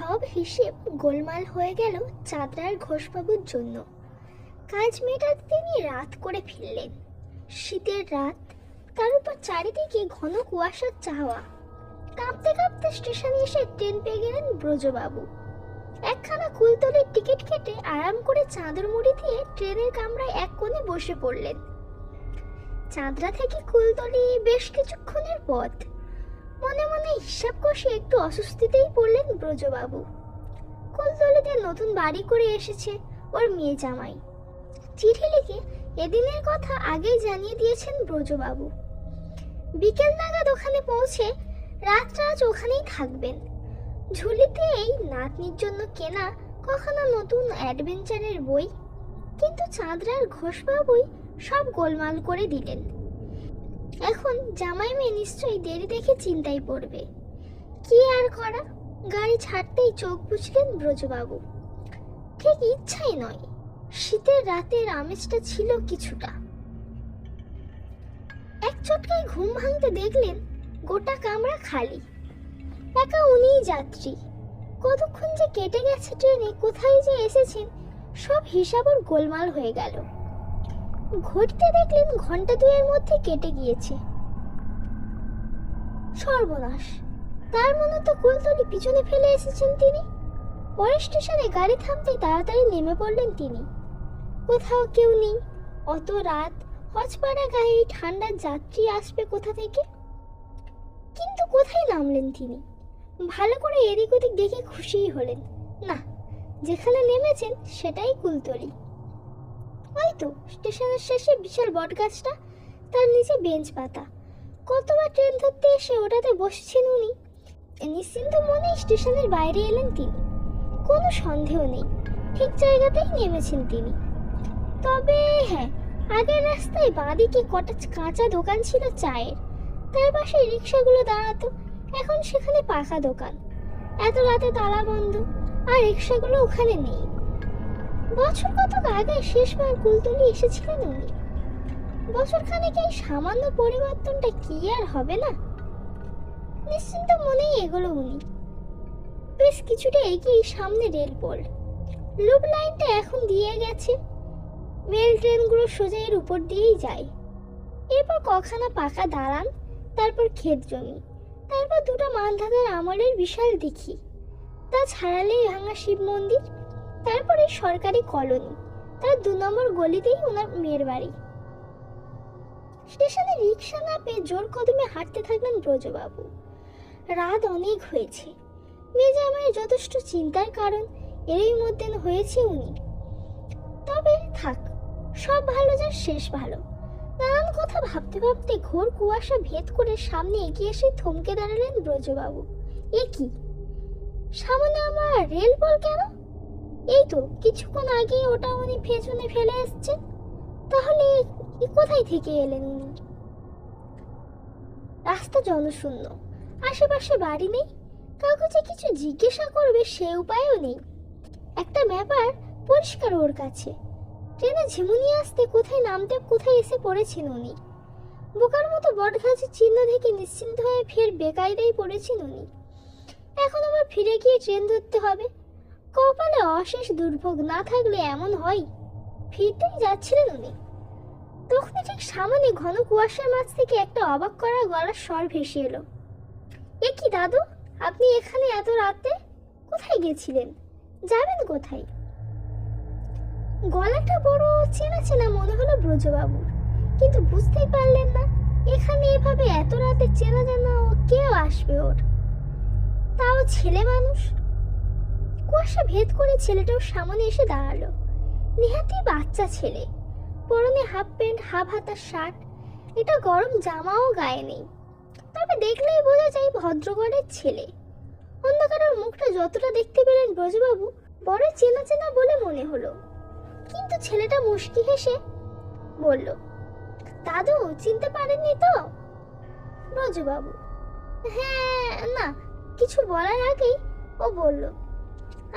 সব হিসেব গোলমাল হয়ে গেল চাঁদরার ঘোষবাবুর জন্য। কাজ মেটাতে তিনি রাত করে ফিরলেন। শীতের রাত, তার উপর চারিদিকে ঘন কুয়াশার চাওয়া। কাঁপতে কাঁপতে স্টেশনে এসে ট্রেন পেয়ে গেলেন ব্রজবাবু। একখানা কুলতলির টিকিট কেটে আরাম করে চাদর মুড়ি দিয়ে ট্রেনের কামরায় এক কোণে বসে পড়লেন। চাঁদরা থেকে কুলতলি বেশ কিছুক্ষণের পথ। মনে মনে হিসাব কষে একটু অস্বস্তিতেই পড়লেন ব্রজবাবু। কুলতলিতে নতুন বাড়ি করে এসেছে ওর মেয়ে জামাই। চিঠি লিখে এদিনের কথা আগেই জানিয়ে দিয়েছেন ব্রজবাবু। বিকেল নাগাদ ওখানে পৌঁছে রাতটা আজ ওখানেই থাকবেন। ঝুলিতে এই নাতনির জন্য কেনা কখনো নতুন অ্যাডভেঞ্চারের বই। কিন্তু চাঁদরার ঘোষবাবুই সব গোলমাল করে দিলেন। এখন জামাই মেয়ে নিশ্চয়ই দেরি দেখে চিন্তায় পড়বে। কি আর করা, গাড়ি ছাড়তেই চোখ বুঝলেন ব্রজবাবু। ঠিক ইচ্ছাই নয়, শীতের রাতের আমেজটা ছিল কিছুটা। এক চটকায় ঘুম ভাঙতে দেখলেন গোটা কামরা খালি। একা উনিই যাত্রী। কতক্ষণ যে কেটে গেছে ট্রেনে, কোথায় যে এসেছেন, সব হিসাব ওর গোলমাল হয়ে গেল। ঘড়িতে দেখলেন ঘন্টা দুয়ের মধ্যে কেটে গিয়েছে। সর্বনাশ, তার মনে তো কুলতলি পিছনে ফেলে এসেছেন তিনি। পরের স্টেশনে গাড়ি থামতেই তাড়াতাড়ি নেমে পড়লেন তিনি। কোথাও কেউ নেই। অত রাত, হজপাড়া গায়ে এই ঠান্ডার যাত্রী আসবে কোথা থেকে? কিন্তু কোথায় নামলেন তিনি? ভালো করে এদিক ওদিক দেখে খুশিই হলেন। না, যেখানে নেমেছেন সেটাই কুলতলি। ওই তো স্টেশনের শেষে বিশাল বটগাছটা, তার নিচে বেঞ্চ পাতা। কতবার ট্রেন ধরতে এসে ওটাতে বসেছেন উনি। নিশ্চিন্ত মনে স্টেশনের বাইরে এলেন তিনি। কোনো সন্দেহ নেই, ঠিক জায়গাতেই নেমেছেন তিনি। তবে হ্যাঁ, আগের রাস্তায় বাঁদিকে কটা কাঁচা দোকান ছিল চায়ের। তার পাশে রিক্সাগুলো দাঁড়াতো, এখন সেখানে পাকা দোকান। এত রাতে তালা বন্ধ, আর রিক্সাগুলো ওখানে নেই। বছর কতক আগে শেষবার কুলতলি এসেছিলেন উনি। বছরখানেক এই সামান্য পরিবর্তনটা কি আর হবে না? নিশ্চিন্ত মনেই এগোলো উনি। বেশ কিছুটা এগিয়ে সামনে রেলপোল। লুপ লাইনটা এখন দিয়ে গেছে। মেল ট্রেনগুলো সোজা এর উপর দিয়েই যায়। এরপর কখানা পাকা দালান, তারপর ক্ষেত জমি, তারপর দুটো মানধাতার আমলের বিশাল দিঘি। তা ছাড়ালেই ভাঙা শিব মন্দির, তারপরে সরকারি কলোনি, তার 2 নম্বর গলিতেই ওনার মেয়ের বাড়ি। স্টেশনে রিক্সা না পেয়ে জোর কদমে হাঁটতে থাকলেন ব্রজবাবু। রাত অনেক হয়েছে। মেয়ে জামাইয়ের যথেষ্ট চিন্তার কারণ এরই মধ্যে হয়েছে উনি। তবে থাক, সব ভালো যার শেষ ভালো। নানান কথা ভাবতে ভাবতে ঘোর কুয়াশা ভেদ করে সামনে এগিয়ে এসে থমকে দাঁড়ালেন ব্রজবাবু। এ কি, সামনে আমার রেলপোল কেন? এই তো কিছুক্ষণ আগে ওটা উনি পেছনে ফেলে এসছেন। তাহলে কোথায় থেকে এলেন উনি? রাস্তা জনশূন্য, আশেপাশে বাড়ি নেই। কাউকে যে কিছু জিজ্ঞাসা করবে সে উপায়ও নেই। একটা ব্যাপার পরিষ্কার ওর কাছে, ট্রেনে ঝিমুনি আসতে কোথায় নামতে কোথায় এসে পড়েছেন উনি। বোকার মতো বটগাছের চিহ্ন দেখে নিশ্চিন্ত হয়ে ফের বেকায়দায় পড়েছেন উনি। এখন আবার ফিরে গিয়ে ট্রেন ধরতে হবে। কপালে অশেষ দুর্ভোগ না থাকলে এমন হয়। ফিরতেই যাচ্ছিলেন উনি, তখনই ঠিক সামনে ঘন কুয়াশার মাঝ থেকে একটা অবাক করা গলার স্বর ভেসে এলো। এ কি দাদু, আপনি এখানে এত রাতে? কোথায় গেছিলেন? যাবেন কোথায়? গলাটা বড় চেনা চেনা মনে হলো ব্রজবাবুর, কিন্তু বুঝতেই পারলেন না এখানে এভাবে এত রাতে চেনা জানা কেউ আসবে ওর, তাও ছেলে মানুষ। কুয়াশা ভেদ করে ছেলেটাও সামনে এসে দাঁড়ালো। নেহাতি বাচ্চা ছেলে, পরনে হাফ প্যান্ট, হাফ হাতার শার্ট, এটা গরম জামাও গায়ে নেই। তবে দেখলেই বোঝা যায় ভদ্রঘরের ছেলে। অন্ধকারের মুখটা যতটা দেখতে পেলেন ব্রজবাবু, বড় চেনা চেনা বলে মনে হলো। কিন্তু ছেলেটা মুচকি হেসে বলল, দাদু চিনতে পারেননি তো? ব্রজবাবু হ্যাঁ না কিছু বলার আগেই ও বলল,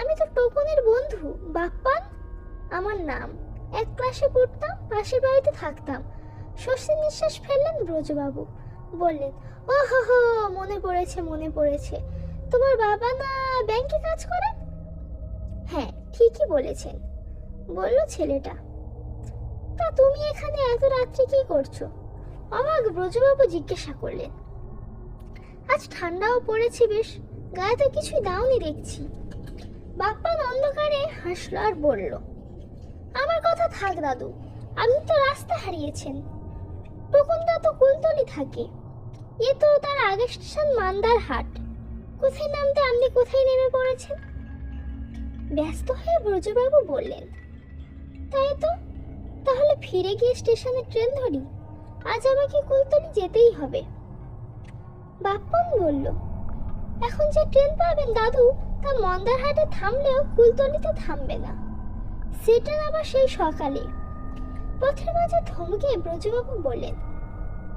আমি তো টোকনের বন্ধু, বাপ্পান আমার নাম। এক ক্লাসে পড়তাম, পাশের বাড়িতে থাকতাম। স্বস্তির নিঃশ্বাস ফেললেন ব্রজবাবু, বললেন, ও হো হো, মনে পড়েছে মনে পড়েছে। তোমার বাবা না ব্যাংকে কাজ করেন? হ্যাঁ, ঠিকই বলেছেন, বলল ছেলেটা। তা তুমি এখানে এত রাত্রে কি করছো? অবাক ব্রজবাবু জিজ্ঞাসা করলেন। আজ ঠান্ডাও পড়েছে বেশ, গায়ে তো কিছুই দাওনি দেখছি। বাপ্পান অন্ধকারে হাসলো আর বলল, আমার কথা থাক দাদু, আপনি তো রাস্তা হারিয়েছেন। টুকুনদা তো কুলতলি থাকে, এ তো তার আগের স্টেশন মান্দার হাট। কোথায় নামতে আপনি কোথায় নেমে পড়েছেন? ব্যস্ত হয়ে ব্রজবাবু বললেন, তাই তো, তাহলে ফিরে গিয়ে স্টেশনে ট্রেন ধরি, আজ আমাকে কুলতলি যেতেই হবে। বাপ্পন বলল, এখন যে ট্রেন পাবেন দাদু, তা মন্দারহাটে থামলেও কুলতলিতে থামবে না। সেটা আবার সেই সকালে। পথের মাঝে থমকে ব্রজবাবু বললেন,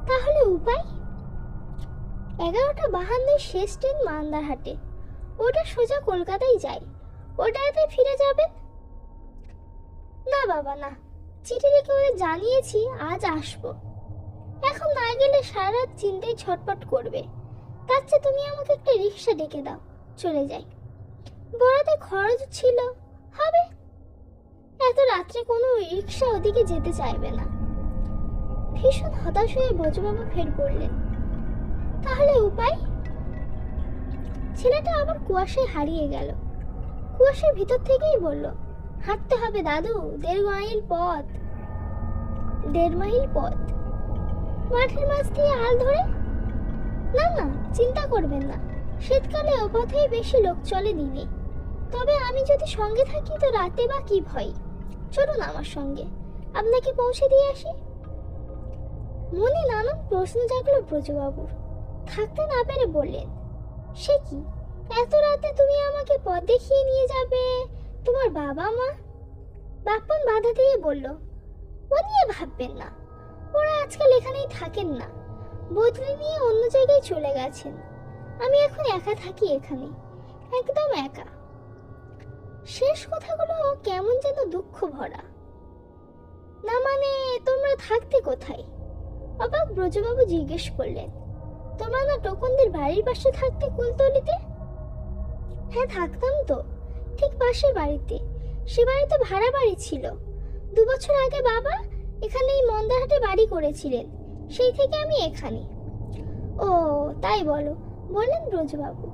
তাহলে উপায়? 11:52 শেষ ট্রেন মান্দারহাটে, ওটা সোজা কলকাতায় যায়, ওটাতে ফিরে যাবেন। না বাবা না, চিঠি লিখে ওদের জানিয়েছি আজ আসবো। এখন না গেলে সারা রাত চিন্তায় ছটপট করবে। তার চেয়ে তুমি আমাকে একটা রিক্সা ডেকে দাও, চলে যাই। বড়াতে খরচ ছিল, হবে। এত রাত্রে কোনো রিক্সা ওদিকে যেতে চাইবে না। ভীষণ হতাশ হয়ে ব্রজবাবু ফের বললেন, তাহলে উপায়? ছেলেটা আবার কুয়াশায় হারিয়ে গেল। কুয়াশার ভিতর থেকেই বলল, হাঁটতে হবে দাদু, 1.5 মাইল পথ। 1.5 মাইল পথ? মাঠের মাঝ দিয়ে আল ধরে? না না, চিন্তা করবেন না, শীতকালে ও পথেই বেশি লোক চলে দিনে। তবে আমি যদি সঙ্গে থাকি তো রাতে বা কি ভয়। চলুন আমার সঙ্গে, আপনাকে পৌঁছে দিয়ে আসি। মনে নানান প্রশ্ন জাগলো ব্রজবাবুর। থাকতে না পেরে বললেন, সে কি, এত রাতে তুমি আমাকে পথ দেখিয়ে নিয়ে যাবে? তোমার বাবা মা? বাপ্পন বাধা দিয়ে বলল, ও নিয়ে ভাববেন না, ওরা আজকাল এখানেই থাকেন না, বদলি নিয়ে অন্য জায়গায় চলে গেছেন। আমি এখন একা থাকি এখানে, একদম একা। শেষ কথাগুলো কেমন যেন দুঃখ ভরা। না মানে, তোমরা থাকতে কোথায়? অবাক ব্রজবাবু জিজ্ঞেস করলেন। তোমরা না টুকুনদের বাড়ির পাশে থাকতে কুলতলিতে? হ্যাঁ থাকতাম তো, ঠিক পাশের বাড়িতে। সে বাড়িতে ভাড়া বাড়ি ছিল। 2 বছর আগে বাবা এখানে এই মন্দারহাটে বাড়ি করেছিলেন, সেই থেকে আমি এখানে। ও তাই বলো, বললেন ব্রজবাবু।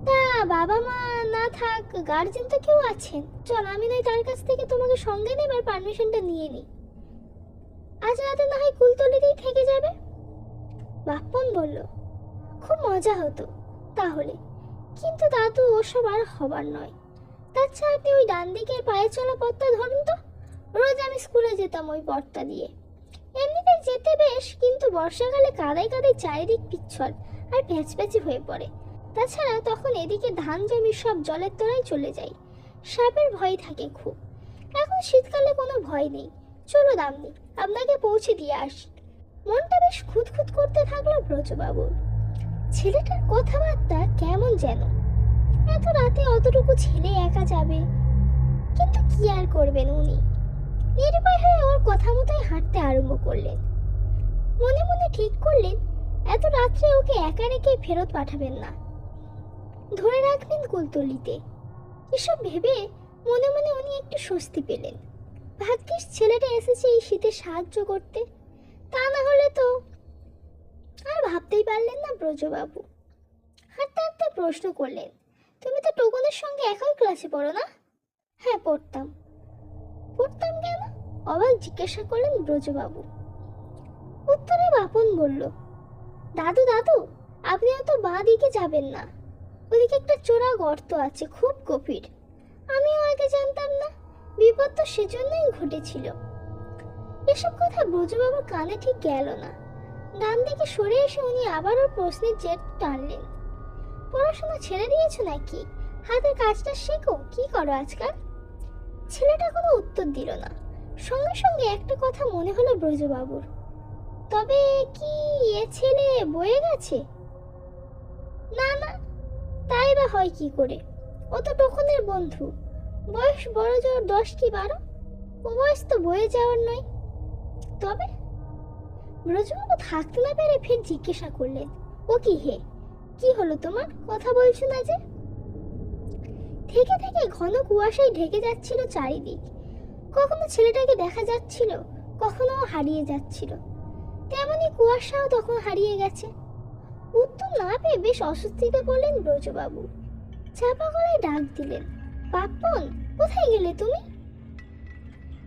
তা বাবা মা না থাক, গার্জেন তো কেউ আছেন। চল, আমি নয় তার কাছ থেকে তোমাকে সঙ্গে নেবার পারমিশনটা নিয়ে নিই। আজ রাতে না হয় কুলতলিতেই থেকে যাবে। বাপ্পন বলল, খুব মজা হতো তাহলে, কিন্তু দাদু ওসব আর হবার নয়। তাছাড়া আপনি ওই ডান দিকের পায়ে চলা পথটা ধরুন তো, রোজ আমি স্কুলে যেতাম ওই পথটা দিয়ে। এমনিতে যেতে বেশ, কিন্তু বর্ষাকালে কাদায় কাদায় চারিদিক পিচ্ছল আর প্যাচপ্যাচি হয়ে পড়ে। তাছাড়া তখন এদিকে ধান জমি সব জলের তলায় চলে যায়, সাপের ভয় থাকে খুব। এখন শীতকালে কোনো ভয় নেই। চলো দামনি, আপনাকে পৌঁছে দিয়ে আসি। মনটা বেশ খুঁতখুত করতে থাকলো ব্রজবাবুর। ছেলেটার কথাবার্তা কেমন যেন। এত রাতে অতটুকু ছেলে একা যাবে, কিন্তু কি আর করবেন উনি। নিরুপায় হয়ে ওর কথা মতোই হাঁটতে আরম্ভ করলেন। মনে মনে ঠিক করলেন, এত রাত্রে ওকে একা রেখে ফেরত পাঠাবেন না, ধরে রাখবেন কুলতলিতে। এসব ভেবে মনে মনে উনি একটু স্বস্তি পেলেন। ভাগ্যিস ছেলেটা এসেছে এই শীতে সাহায্য করতে, তা না হলে তো। আর ভাবতেই পারলেন না ব্রজবাবু। হাঁটতে হাঁটতে প্রশ্ন করলেন, তুমি তো টুকুনের সঙ্গে একই ক্লাসে পড়ো না? হ্যাঁ পড়তাম। পড়তাম কেন? অবাক জিজ্ঞাসা করলেন ব্রজবাবু। উত্তরে বাপন বলল, দাদু দাদু, আপনি তো বাঁ দিকে যাবেন না, ওদিকে একটা চোরা গর্ত আছে, খুব গভীর। আমিও আগে জানতাম না, বিপদ তো সেজন্যই ঘটেছিল। এসব কথা ব্রজবাবুর কানে ঠিক গেল না। ডান দিকে সরে এসে উনি আবার ওর প্রশ্নের জেদ টানলেন। পড়াশোনা ছেড়ে দিয়েছো নাকি? হাতের কাজটা শেখো, কি করো আজকাল? ছেলেটা কোনো উত্তর দিল না। সঙ্গে সঙ্গে একটা কথা মনে হলো ব্রজবাবুর। তবে কি এ ছেলে বয়ে গেছে? না না, তাই বা হয় কি করে? ও তো টুকুনের বন্ধু, বয়স বড় জোর 10 কি 12। ও বয়স তো বয়ে যাওয়ার নয়। তবে ব্রজবাবু থাকতে না পেরে ফের জিজ্ঞাসা করলেন, ও কি হে, কি হলো তোমার, কথা বলছো না যে? থেকে থেকে ঘন কুয়াশায় ঢেকে যাচ্ছিল চারিদিক। কখনো ছেলেটাকে দেখা যাচ্ছিল, কখনো হারিয়ে যাচ্ছিল। তেমনি কুয়াশাও তখন হারিয়ে গেছে। উত্তর না পেয়ে বেশ অস্বস্তিতে পড়লেন ব্রজবাবু। চাপা গলায় ডাক দিলেন, বাপ্পন, কোথায় গেলে তুমি?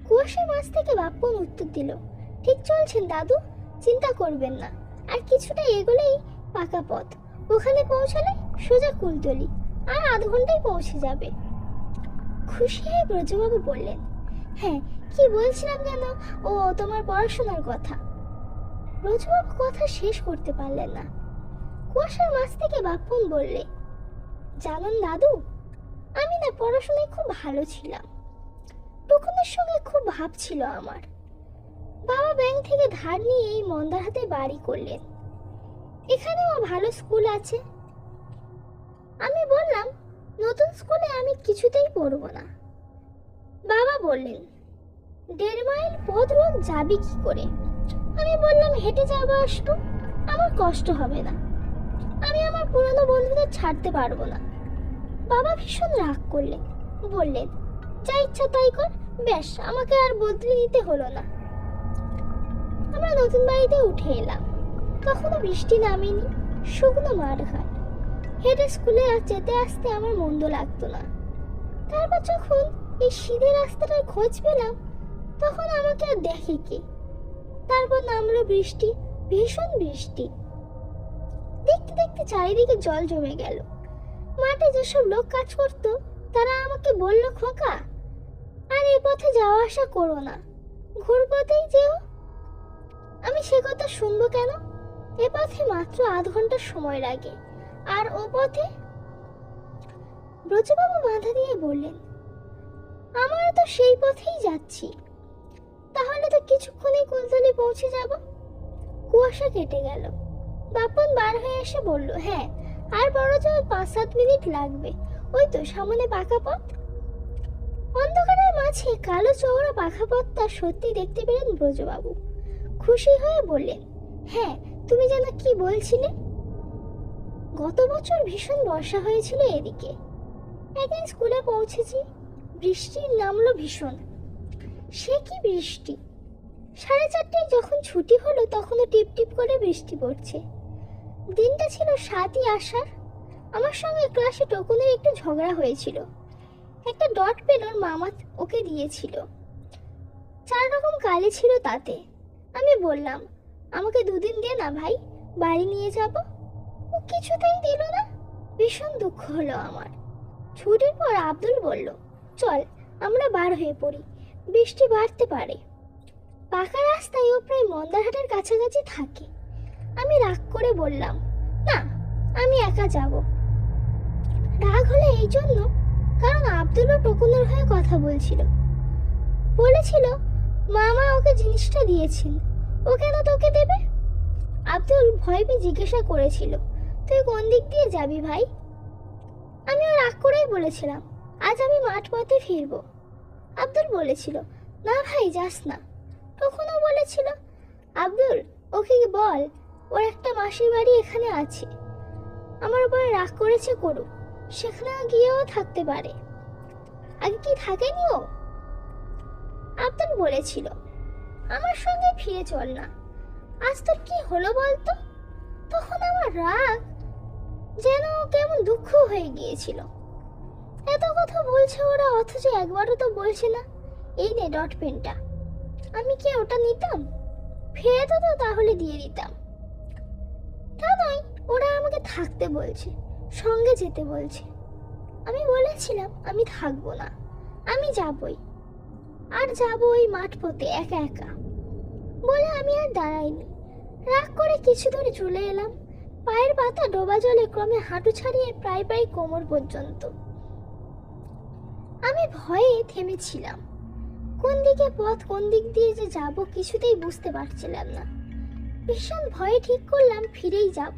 কুয়াশার মাঝ থেকে বাপ্পন উত্তর দিল, ঠিক চলছেন দাদু, চিন্তা করবেন না, আর কিছুটা এগোলেই পাকা পথ, ওখানে পৌঁছালে সোজা কুলতলি, আর আধ ঘন্টায় পৌঁছে যাবে। খুশি হয়ে ব্রজবাবু বললেন, হ্যাঁ, কি বলছিলাম যেন, ও তোমার পড়াশোনার কথা। ব্রজবাবু কথা শেষ করতে পারলেন না। কুয়াশার মাঝ থেকে বাপ্পন বললে, জানেন দাদু, আমি না পড়াশোনায় খুব ভালো ছিলাম। টুকুনের সঙ্গে খুব ভাব ছিল আমার। বাবা ব্যাংক থেকে ধার নিয়ে এই মন্দারহাটে বাড়ি করলেন। এখানেও ভালো স্কুল আছে। আমি বললাম, নতুন স্কুলে আমি কিছুতেই পড়বো না। বাবা বললেন, 1.5 মাইল পথ রোজ যাবি কি করে? আমি বললাম, হেঁটে যাবো, আসবো, আমার কষ্ট হবে না। আমি আমার পুরনো বন্ধুদের ছাড়তে পারবো না। বাবা ভীষণ রাগ করলেন, বললেন, যা ইচ্ছা তাই কর, ব্যাস, আমাকে আর বদলে নিতে হলো না। আমরা নতুন বাড়িতে উঠে এলাম। তখনও বৃষ্টি নামেনি, শুকনো মাঠঘাট। হেঁটে স্কুলে যেতে আসতে আমার মন্দ লাগতো না। তারপর যখন এই সিধে রাস্তাটার খোঁজ পেলাম, তখন আমাকে আর দেখে কে। তারপর নামলো বৃষ্টি, ভীষণ বৃষ্টি। দেখতে দেখতে চারিদিকে জল জমে গেল। মাঠে যেসব লোক কাজ করতো তারা আমাকে বলল, খোকা, আর এ পথে যাওয়া আসা করো না, ঘুরপথেই যেও। আমি সে কথা শুনবো কেন? এ পথে মাত্র আধ ঘন্টা সময় লাগে, আর ও পথে? ব্রজবাবু বাধা দিয়ে বললেন, আমরা তো সেই পথেই যাচ্ছি। তাহলে তো কিছুক্ষণেই কুলতলি পৌঁছে যাব। কুয়াশা কেটে গেল। বাপন বার হয়ে এসে বলল, হ্যাঁ, আর বড় জোর 5-7 মিনিট লাগবে, ওই তো সামনে পাকা পথ। অন্ধকারের মাঝে কালো চওড়া পাকা পথটা সত্যি দেখতে পেলেন ব্রজবাবু। খুশি হয়ে বললেন, হ্যাঁ, তুমি যেন কি বলছিলে? গত বছর ভীষণ বর্ষা হয়েছিল এদিকে। একদিন স্কুলে পৌঁছেছি, বৃষ্টির নামলো ভীষণ। সে কি বৃষ্টি! 4:30টায় যখন ছুটি হলো তখনও টিপ টিপ করে বৃষ্টি পড়ছে। দিনটা ছিল 7ই আষাঢ়। আমার সঙ্গে ক্লাসে টকুনের একটু ঝগড়া হয়েছিল। একটা ডট পেন ওর মামা ওকে দিয়েছিল। 4 রকম কালি ছিল তাতে। আমি বললাম, আমাকে 2 দিন দে না ভাই, বাড়ি নিয়ে যাব। ও কিছুতেই দিল না। ভীষণ দুঃখ হলো আমার। ছুটির পর আব্দুল বলল, চল আমরা বার হয়ে পড়ি, বৃষ্টি বাড়তে পারে। পাকা রাস্তায় ও প্রায় মন্দারহাটের কাছাকাছি থাকে। আমি রাগ করে বললাম, না, আমি একা যাব। রাগ হলে এই জন্য, কারণ আব্দুলও টকুনের হয়ে কথা বলছিল। বলেছিল, মামা ওকে জিনিসটা দিয়েছেন, ও কেন তোকে দেবে? আব্দুল ভয় পেয়ে জিজ্ঞাসা করেছিল, তুই কোন দিক দিয়ে যাবি ভাই? আমিও রাগ করেই বলেছিলাম, আজ আমি মাঠ পথে ফিরবো। আব্দুল বলেছিল, না ভাই, যাস না। তখনও বলেছিল, আব্দুল, ওকে বল ওর একটা মাসির বাড়ি এখানে আছে, আমার উপরে রাগ করেছে করুক, সেখানে গিয়েও থাকতে পারে। আগে কি থাকেনি ও? আব্দুল বলেছিল, আমার সঙ্গে ফিরে চল না। আজ তোর কি হলো বলতো? তখন আমার রাগ যেন কেমন দুঃখ হয়ে গিয়েছিল। এত কথা বলছে ওরা, অথচ একবারও তো বলছে না, এই নে ডট পেনটা। আমি কি ওটা নিতাম? ফেরত তো তাহলে দিয়ে দিতাম। তা নয়, ওরা আমাকে থাকতে বলছে, সঙ্গে যেতে বলছে। আমি বলেছিলাম আমি থাকবো না, আমি যাবই, আর যাবো ওই মাঠ পথে একা একা। বলে আমি আর দাঁড়াইনি, রাগ করে কিছু দূরে চলে এলাম। পায়ের পাতা ডোবা জলে ক্রমে হাঁটু ছাড়িয়ে প্রায় প্রায় কোমর পর্যন্ত। আমি ভয়ে থেমেছিলাম। কোন দিকে পথ, কোন দিক দিয়ে যে যাব কিছুতেই বুঝতে পারছিলাম না। ভীষণ ভয়ে ঠিক করলাম ফিরেই যাব।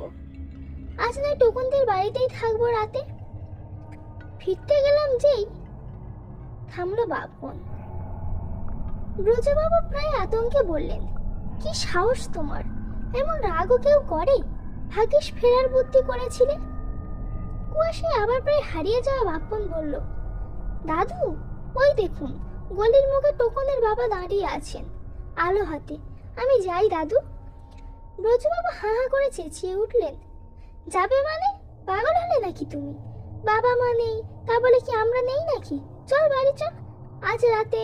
আজ নয় টুকুনদের বাড়িতেই থাকবো রাতে। ফিরতে গেলাম যেই থামলো বাপন। ব্রজবাবু প্রায় আতঙ্কে বললেন, কি সাহস তোমার, এমন রাগও কেউ করে? ভাগ্যিস ফেরার বুদ্ধি করেছিলে। কুয়াশায় আবার প্রায় হারিয়ে যাওয়া বাপ্পন বলল, দাদু ওই দেখুন, গলির মুখে টোকনের বাবা দাঁড়িয়ে আছেন আলো হাতে। আমি যাই দাদু। ব্রজবাবু হাঁ হাঁ করে চেঁচিয়ে উঠলেন, যাবে মানে? পাগল হলে নাকি তুমি? বাবা মা নেই তা বলে কি আমরা নেই নাকি? চল বাড়ি চল, আজ রাতে।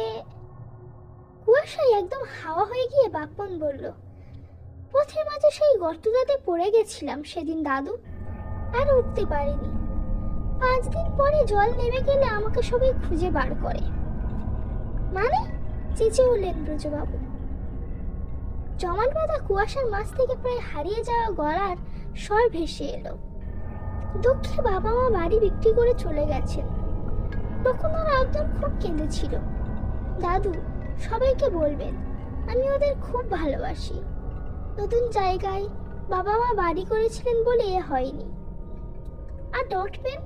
কুয়াশায় একদম হাওয়া হয়ে গিয়ে বাপ্পন বলল, পথের মাঝে সেই গর্তটাতে পড়ে গেছিলাম সেদিন দাদু, আর উঠতে পারিনি। 5 দিন পরে জল নেমে গেলে আমাকে সবাই খুঁজে বার করে। মানে? চেঁচে উঠলেন ব্রজবাবু। জমাট বাঁধা কুয়াশার মাছ থেকে প্রায় হারিয়ে যাওয়া গলার স্বর ভেসে এলো। দুঃখে বাবা মা বাড়ি বিক্রি করে চলে গেছেন। তখন আর আব্দুল খুব কেঁদেছিল। দাদু, সবাইকে বলবেন আমি ওদের খুব ভালোবাসি। নতুন জায়গায় বাবা মা বাড়ি করেছিলেন বলে এ হয়নি। আর ডট পেন,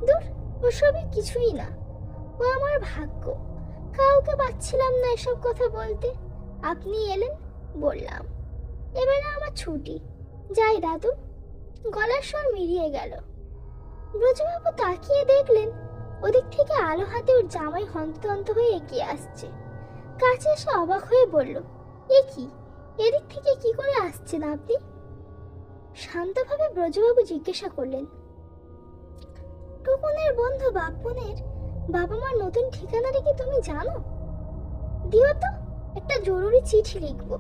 দূর, ওসবই কিছুই না। ও আমার ভাগ্য। কাউকে পাচ্ছিলাম না এসব কথা বলতে। আপনি এলেন, বললাম। এবারে আমার ছুটি, যাই দাদু। গলার স্বর মিলিয়ে গেল। ব্রজবাবু তাকিয়ে দেখলেন ওদিক থেকে আলো হাতে ওর জামাই হন্তদন্ত হয়ে এগিয়ে আসছে। কাছে এসে অবাক হয়ে বলল, এ কি, এদিক থেকে কি করে আসছেন আপনি? শান্তভাবে ব্রজবাবু জিজ্ঞাসা করলেন, টুকুনের বন্ধু বাপ্পনের বাবা মার নতুন ঠিকানাটা কি তুমি জানো? দিও তো, একটা জরুরি চিঠি লিখবো।